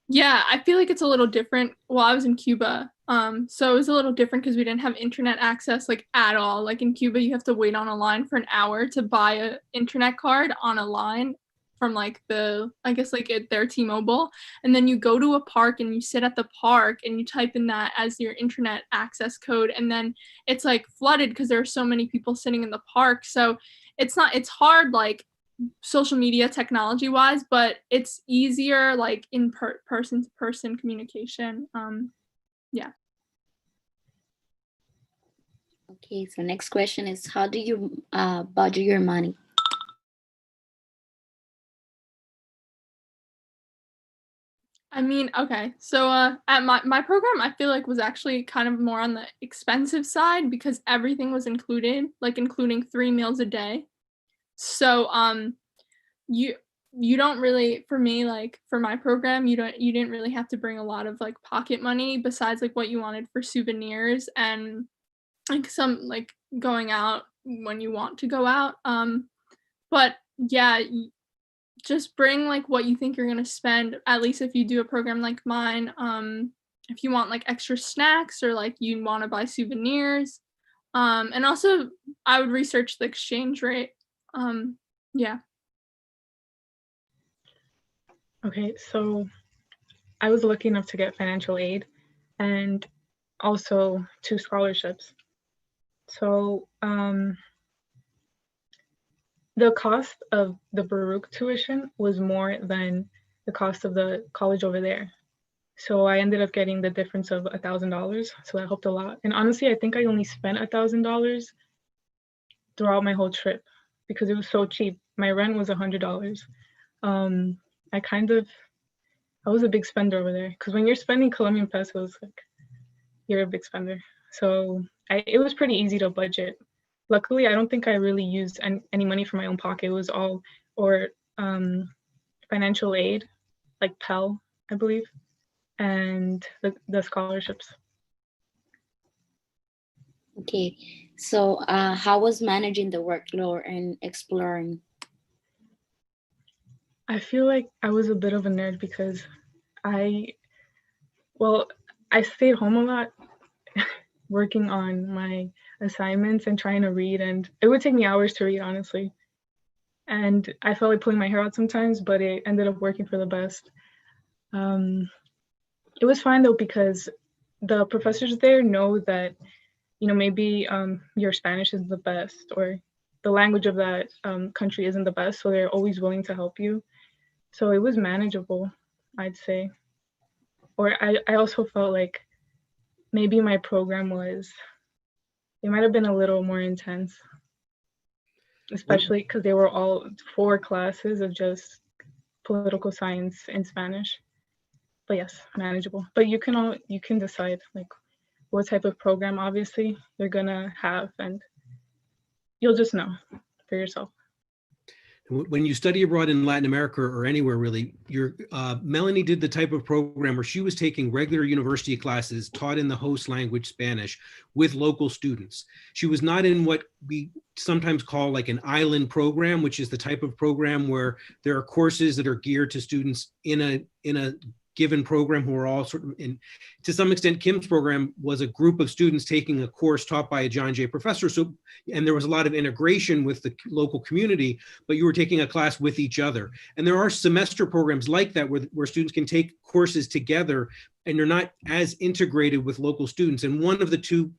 yeah, I feel like it's a little different. Well, I was in Cuba. So it was a little different because we didn't have internet access like at all. Like in Cuba, you have to wait on a line for an hour to buy an internet card on a line from like their T-Mobile. And then you go to a park and you sit at the park and you type in that as your internet access code. And then it's like flooded because there are so many people sitting in the park. So it's hard like social media technology wise, but it's easier like in person to person communication. Yeah. Okay, so next question is, how do you budget your money? I mean, okay, so at my program, I feel like was actually kind of more on the expensive side because everything was included, like including 3 meals a day. So you don't really, for me, like for my program, you didn't really have to bring a lot of like pocket money besides like what you wanted for souvenirs and like some like going out when you want to go out. But yeah, just bring like what you think you're gonna spend, at least if you do a program like mine. If you want like extra snacks or like you want to buy souvenirs. And also I would research the exchange rate. Yeah. Okay, so I was lucky enough to get financial aid and also 2 scholarships. So the cost of the Baruch tuition was more than the cost of the college over there. So I ended up getting the difference of $1,000. So that helped a lot. And honestly, I think I only spent $1,000 throughout my whole trip because it was so cheap. My rent was $100. I was a big spender over there because when you're spending Colombian pesos, like you're a big spender. So it was pretty easy to budget. Luckily, I don't think I really used any money from my own pocket. It was all or financial aid, like Pell, I believe, and the scholarships. Okay, so how was managing the workload and exploring? I feel like I was a bit of a nerd because I stayed home a lot working on my assignments and trying to read, and it would take me hours to read, honestly. And I felt like pulling my hair out sometimes, but it ended up working for the best. It was fine though because the professors there know that, you know, maybe your Spanish isn't the best or the language of that country isn't the best, so they're always willing to help you. So it was manageable, I'd say. Or I also felt like maybe my program it might have been a little more intense, especially because they were all 4 classes of just political science in Spanish. But yes, manageable. But you can decide like what type of program obviously you're gonna have, and you'll just know for yourself. When you study abroad in Latin America or anywhere really, Melanie did the type of program where she was taking regular university classes taught in the host language Spanish with local students. She was not in what we sometimes call like an island program, which is the type of program where there are courses that are geared to students in a given program who are all sort of in, to some extent, Kim's program was a group of students taking a course taught by a John Jay professor. So, and there was a lot of integration with the local community, but you were taking a class with each other. And there are semester programs like that where students can take courses together and you're not as integrated with local students. And one of the two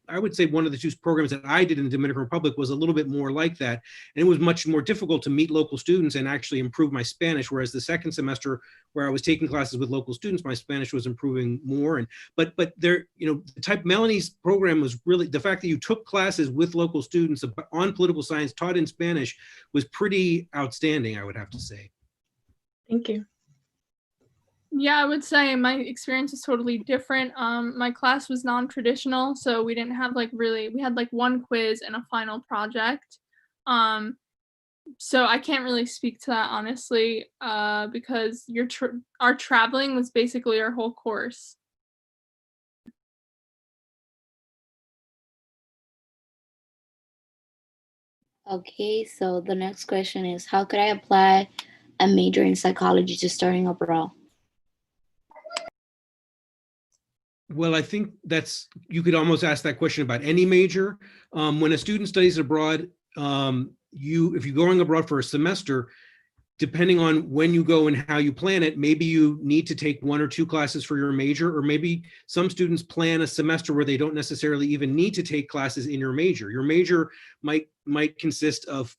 programs that I did in the Dominican Republic was a little bit more like that. And it was much more difficult to meet local students and actually improve my Spanish. Whereas the second semester where I was taking classes with local students, my Spanish was improving more. But there, you know, the type Melanie's program was really, the fact that you took classes with local students on political science taught in Spanish was pretty outstanding, I would have to say. Thank you. Yeah, I would say my experience is totally different. My class was non-traditional, so we didn't have we had like one quiz and a final project. So I can't really speak to that honestly, because our traveling was basically our whole course. Okay, so the next question is, how could I apply a major in psychology to studying abroad? Well, I think you could almost ask that question about any major. When a student studies abroad, if you're going abroad for a semester, depending on when you go and how you plan it, maybe you need to take 1 or 2 classes for your major, or maybe some students plan a semester where they don't necessarily even need to take classes in your major. Your major might consist of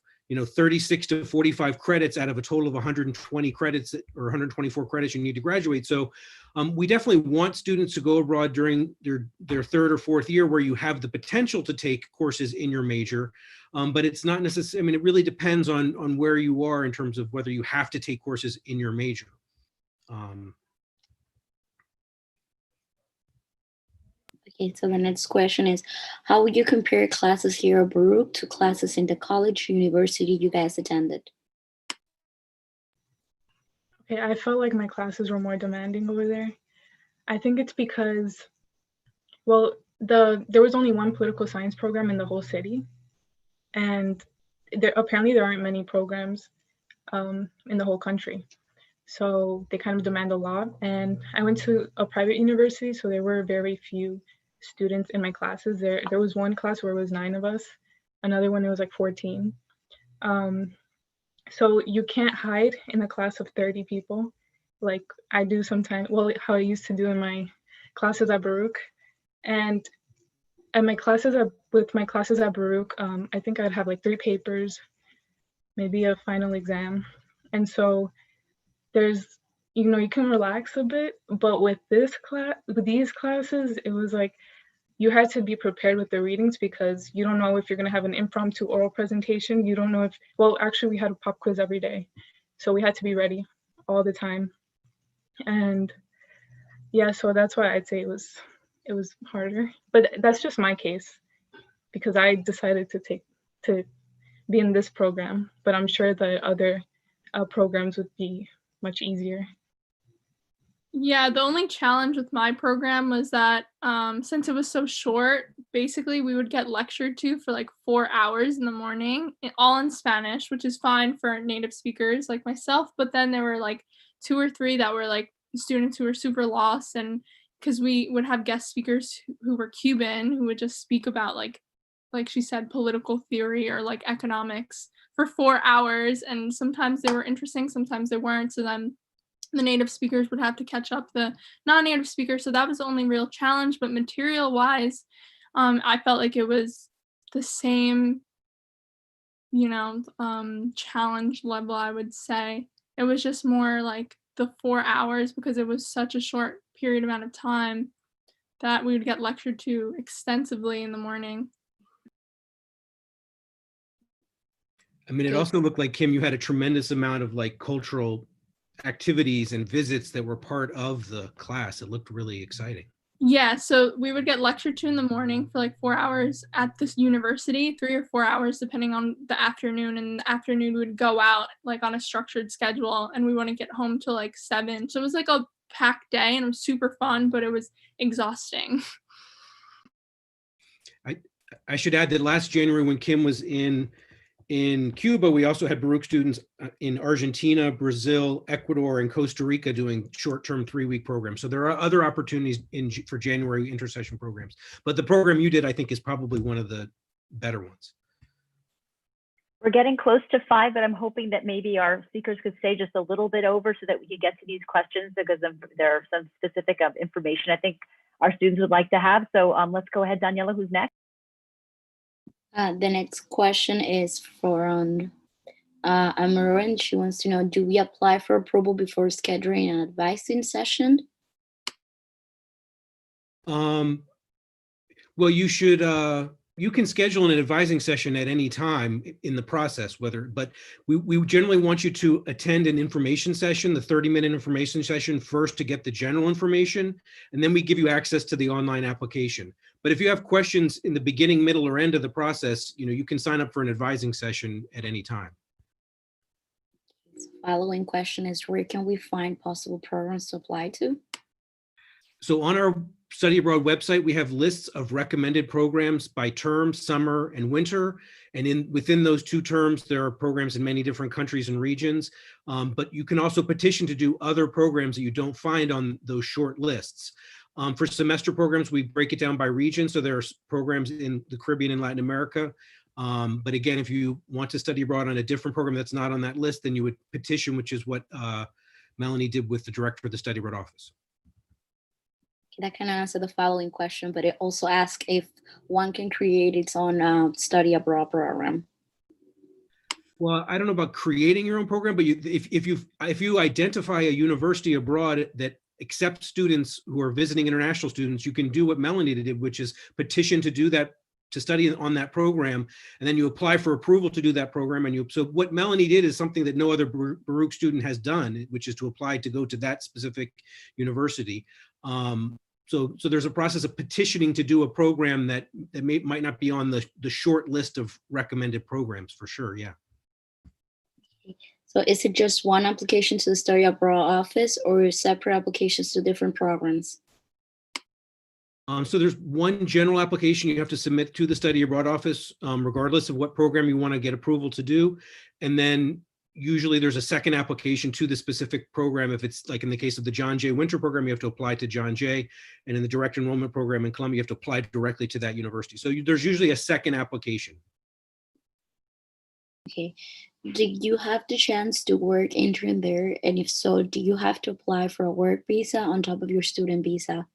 36 to 45 credits out of a total of 120 credits or 124 credits you need to graduate. So we definitely want students to go abroad during their 3rd or 4th year where you have the potential to take courses in your major. But it's not necessary. I mean, it really depends on where you are in terms of whether you have to take courses in your major. Okay, so the next question is, how would you compare classes here at Baruch to classes in the college or university you guys attended? Okay, I felt like my classes were more demanding over there. I think it's because, well, there was only one political science program in the whole city, and apparently there aren't many programs in the whole country. So they kind of demand a lot. And I went to a private university, so there were very few students in my classes. There was one class where it was 9 of us, another one it was like 14. So you can't hide in a class of 30 people like I do sometimes, well, how I used to do in my classes at Baruch. And at my classes with my classes at Baruch, I think I'd have like 3 papers, maybe a final exam. And so there's, you can relax a bit, but with these classes, it was like you had to be prepared with the readings because you don't know if you're going to have an impromptu oral presentation. You don't know if, well, actually we had a pop quiz every day. So we had to be ready all the time. And yeah, so that's why I'd say it was harder, but that's just my case because I decided to be in this program, but I'm sure the other programs would be much easier. Yeah, the only challenge with my program was that since it was so short, basically we would get lectured to for like 4 hours in the morning, all in Spanish, which is fine for native speakers like myself. But then there were like 2 or 3 that were like students who were super lost, and because we would have guest speakers who were Cuban who would just speak about like she said, political theory or like economics for 4 hours, and sometimes they were interesting, sometimes they weren't. So then the native speakers would have to catch up the non-native speakers. So that was the only real challenge. But material wise, I felt like it was the same, challenge level, I would say. It was just more like the 4 hours because it was such a short period amount of time that we would get lectured to extensively in the morning. I mean, it also looked like, Kim, you had a tremendous amount of like cultural activities and visits that were part of the class. It looked really exciting. Yeah, so we would get lectured to in the morning for like 4 hours at this university, 3 or 4 hours depending on the afternoon. And in the afternoon we would go out like on a structured schedule, and we wouldn't get home till like 7. So it was like a packed day, and it was super fun, but it was exhausting. I should add that last January when Kim was in Cuba, we also had Baruch students in Argentina, Brazil, Ecuador, and Costa Rica doing short-term 3-week programs. So there are other opportunities for January intersession programs. But the program you did, I think, is probably one of the better ones. We're getting close to 5, but I'm hoping that maybe our speakers could stay just a little bit over so that we could get to these questions because there are some specific information I think our students would like to have. So let's go ahead, Daniela, who's next? The next question is from Amaran. She wants to know, do we apply for approval before scheduling an advising session? Well, you should, you can schedule an advising session at any time in the process, but we generally want you to attend an information session, the 30-minute information session first to get the general information, and then we give you access to the online application. But if you have questions in the beginning, middle, or end of the process, you can sign up for an advising session at any time. The following question is, where can we find possible programs to apply to? So on our Study Abroad website, we have lists of recommended programs by term, summer, and winter. And within those 2 terms, there are programs in many different countries and regions. But you can also petition to do other programs that you don't find on those short lists. For semester programs, we break it down by region. So there are programs in the Caribbean and Latin America. But again, if you want to study abroad on a different program that's not on that list, then you would petition, which is what Melanie did with the director of the Study Abroad office. That kind of answer the following question, but it also asks if one can create its own study abroad program. Well, I don't know about creating your own program, but if you identify a university abroad that accepts students who are visiting international students, you can do what Melanie did, which is petition to do that, to study on that program, and then you apply for approval to do that program. And so what Melanie did is something that no other Baruch student has done, which is to apply to go to that specific university. So there's a process of petitioning to do a program that might not be on the short list of recommended programs, for sure. Yeah. So is it just one application to the Study Abroad office or separate applications to different programs? So there's one general application you have to submit to the study abroad office, regardless of what program you want to get approval to do. And then usually there's a second application to the specific program. If it's like in the case of the John Jay Winter program, you have to apply to John Jay. And in the direct enrollment program in Columbia, you have to apply directly to that university. So there's usually a second application. Okay. Did you have the chance to work intern there? And if so, do you have to apply for a work visa on top of your student visa?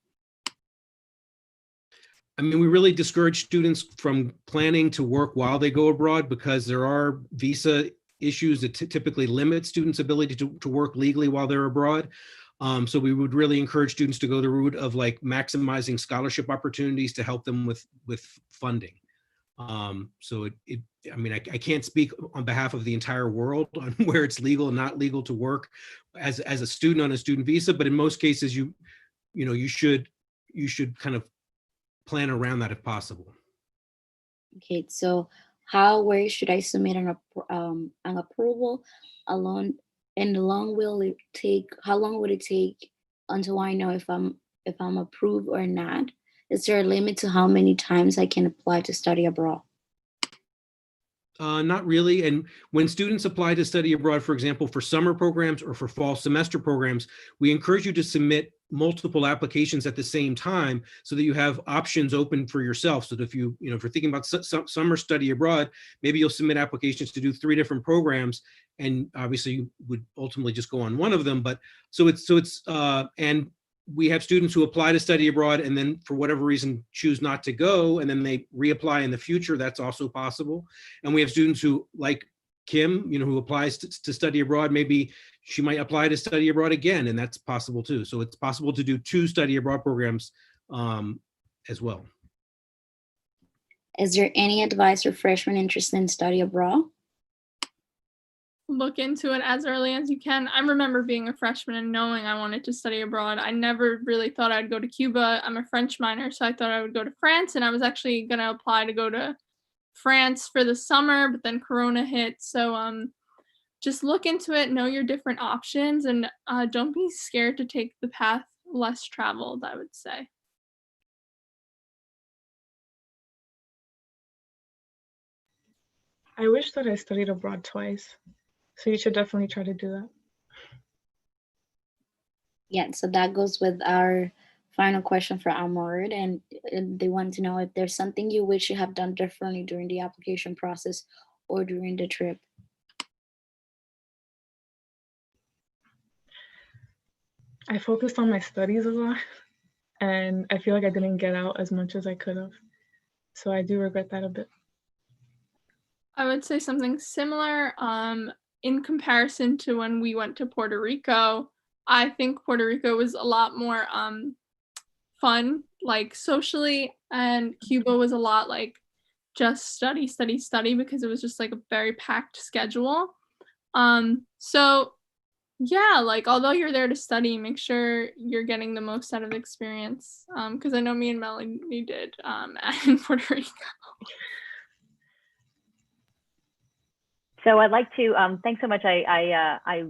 I mean, we really discourage students from planning to work while they go abroad because there are visa issues that typically limit students' ability to work legally while they're abroad. So we would really encourage students to go the route of like maximizing scholarship opportunities to help them with funding. So I mean, I can't speak on behalf of the entire world on where it's legal and not legal to work as a student on a student visa, but in most cases, you should kind of plan around that if possible. Okay, so where should I submit an approval alone? And how long would it take until I know if I'm approved or not? Is there a limit to how many times I can apply to study abroad? Not really. And when students apply to study abroad, for example, for summer programs or for fall semester programs, we encourage you to submit multiple applications at the same time so that you have options open for yourself. So that if if you're thinking about summer study abroad, maybe you'll submit applications to do 3 different programs, and obviously you would ultimately just go on one of them. But and we have students who apply to study abroad and then for whatever reason choose not to go, and then they reapply in the future. That's also possible. And we have students who, like Kim, who applies to study abroad, maybe she might apply to study abroad again, and that's possible too. So it's possible to do 2 study abroad programs as well. Is there any advice for freshmen interested in study abroad? Look into it as early as you can. I remember being a freshman and knowing I wanted to study abroad. I never really thought I'd go to Cuba. I'm a French minor, so I thought I would go to France, and I was actually going to apply to go to France for the summer, but then Corona hit. So just look into it, know your different options, and don't be scared to take the path less traveled, I would say. I wish that I studied abroad twice. So you should definitely try to do that. Yeah, so that goes with our final question for Amord, and they want to know if there's something you wish you have done differently during the application process or during the trip. I focused on my studies a lot, and I feel like I didn't get out as much as I could have. So I do regret that a bit. I would say something similar. In comparison to when we went to Puerto Rico, I think Puerto Rico was a lot more fun, like socially, and Cuba was a lot like just study, because it was just like a very packed schedule. So yeah, like although you're there to study, make sure you're getting the most out of the experience. Because I know me and Melanie did in Puerto Rico. So I'd like to, thanks so much. I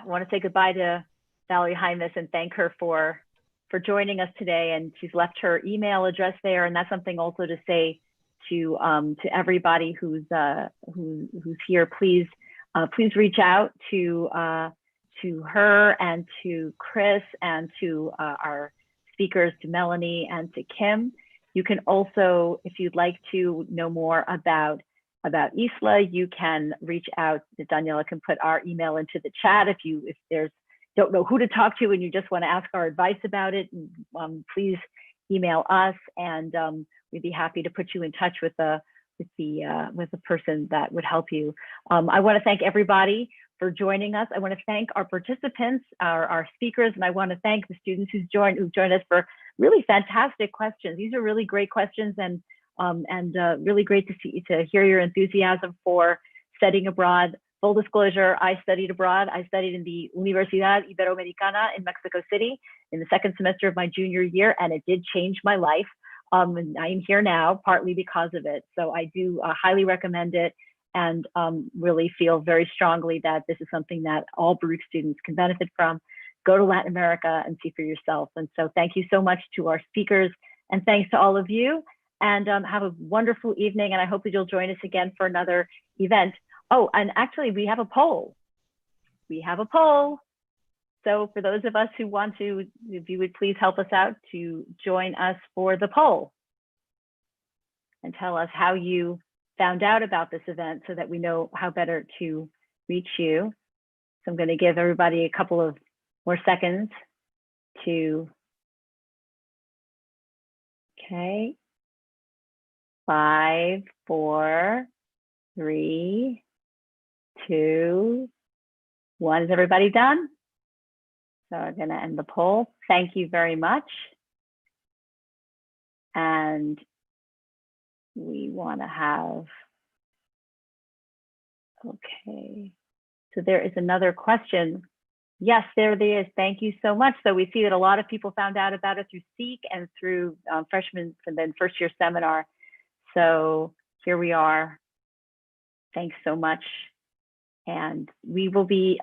want to say goodbye to Valerie Hymas and thank her for joining us today. And she's left her email address there. And that's something also to say to everybody who's here. Please reach out to her and to Chris and to our speakers, to Melanie and to Kim. You can also, if you'd like to know more about ISLA, you can reach out. Daniela can put our email into the chat if there's don't know who to talk to and you just want to ask our advice about it. Please email us, and we'd be happy to put you in touch with the person that would help you. I want to thank everybody for joining us. I want to thank our participants, our speakers, and I want to thank the students who've joined us for really fantastic questions. These are really great questions, and really great to hear your enthusiasm for studying abroad. Full disclosure, I studied abroad. I studied in the Universidad Iberoamericana in Mexico City in the second semester of my junior year, and it did change my life. And I am here now partly because of it. So I do highly recommend it, and really feel very strongly that this is something that all Baruch students can benefit from. Go to Latin America and see for yourself. And so thank you so much to our speakers, And thanks to all of you. And have a wonderful evening. And I hope that you'll join us again for another event. Oh, and actually, we have a poll. We have a poll. So for those of us who want to, if you would please help us out to join us for the poll and tell us how you found out about this event so that we know how better to reach you. So I'm going to give everybody a couple of more seconds to, okay. 5, 4, 3, 2, 1. Is everybody done? So I'm going to end the poll. Thank you very much. And we want to have, okay. So there is another question. Yes, there it is. Thank you so much. So we see that a lot of people found out about it through SEEK and through freshman and then first year seminar. So here we are. Thanks so much. And we will be,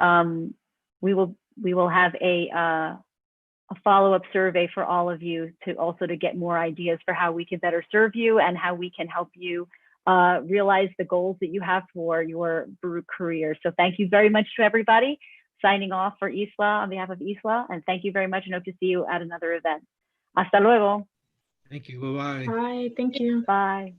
we will have a follow-up survey for all of you to also to get more ideas for how we can better serve you and how we can help you realize the goals that you have for your Baruch career. So thank you very much to everybody. Signing off for ISLA on behalf of ISLA, and thank you very much and hope to see you at another event. Hasta luego. Thank you. Bye-bye. Bye. Thank you. Bye.